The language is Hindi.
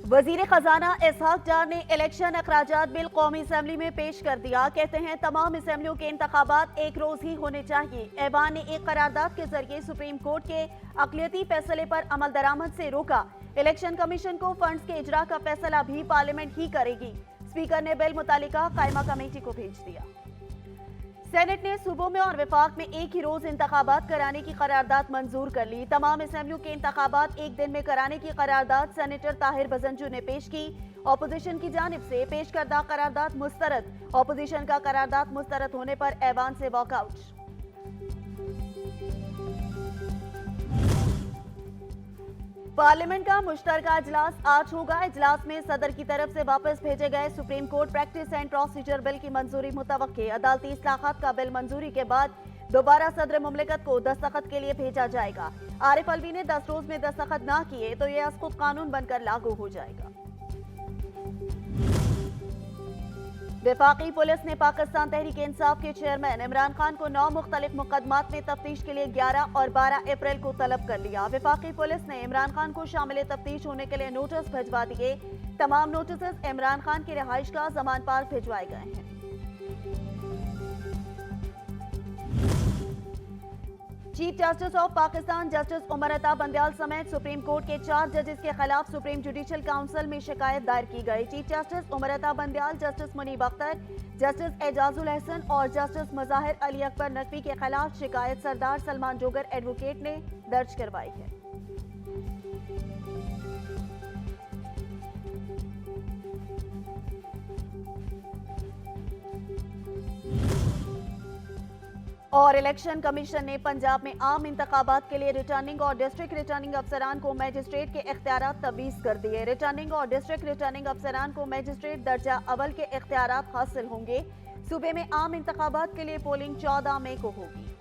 वजीर खजाना इसहाक डार ने इलेक्शन अखराजात बिल कौमी असम्बली में पेश कर दिया। कहते हैं तमाम असम्बलियों के इंतखाबात एक रोज ही होने चाहिए। ऐवान ने एक करारदाद के जरिए सुप्रीम कोर्ट के अक़लियती फैसले पर अमल दरामद से रोका। इलेक्शन कमीशन को फंड्स के इजरा का फैसला भी पार्लियामेंट ही करेगी। स्पीकर ने बिल मुतालिका कायमा कमेटी को भेज दिया। सेनेट ने सूबों में और विफाक में एक ही रोज इंतखाबात कराने की करारदाद मंजूर कर ली। तमाम असेंबलियों के इंतखाबात एक दिन में कराने की करारदाद सेनेटर ताहिर बजंजू ने पेश की। ऑपोजिशन की जानिब से पेश करदा करारदाद मुस्तरद। ऑपोजिशन का करारदाद मुस्तरद होने पर ऐवान से वॉकआउट। पार्लियामेंट का मुश्तरका इजलास आज होगा। इजलास में सदर की तरफ से वापस भेजे गए supreme court practice and procedure bill की मंजूरी मुतवक्के। अदालती इस्लाहात का बिल मंजूरी के बाद दोबारा सदर मुमलिकत को दस्तखत के लिए भेजा जाएगा। आरिफ अलवी ने 10 रोज में दस्तखत ना किए तो यह खुद कानून बनकर लागू हो जाएगा। वफाकी पुलिस ने पाकिस्तान तहरीक इंसाफ के चेयरमैन इमरान खान को 9 मुख्तलिफ मुकदमात में तफ्तीश के लिए 11 और 12 अप्रैल को तलब कर लिया। वफाकी पुलिस ने इमरान खान को शामिल तफ्तीश होने के लिए नोटिस भिजवा दिए। तमाम नोटिस इमरान खान की रिहाइश का जमान पार भिजवाए गए हैं। Chief justice of Pakistan justice Umar Ata Bandial समेत सुप्रीम कोर्ट के 4 जजेस के खिलाफ सुप्रीम जुडिशल काउंसिल में शिकायत दायर की गई। Chief justice Umar Ata Bandial, justice Munib Akhtar, justice Ejazul Hasan और जस्टिस मज़ाहिर अली अकबर नकवी के खिलाफ शिकायत सरदार सलमान जोगर एडवोकेट ने दर्ज करवाई है। और इलेक्शन कमीशन ने पंजाब में आम इंतखाबात के लिए रिटर्निंग और डिस्ट्रिक्ट रिटर्निंग अफसरान को मजिस्ट्रेट के इख्तियारात तवीज़ कर दिए। रिटर्निंग और डिस्ट्रिक्ट रिटर्निंग अफसरान को मजिस्ट्रेट दर्जा अव्वल के इख्तियारात हासिल होंगे। सूबे में आम इंतखाबात के लिए पोलिंग 14 मई को होगी।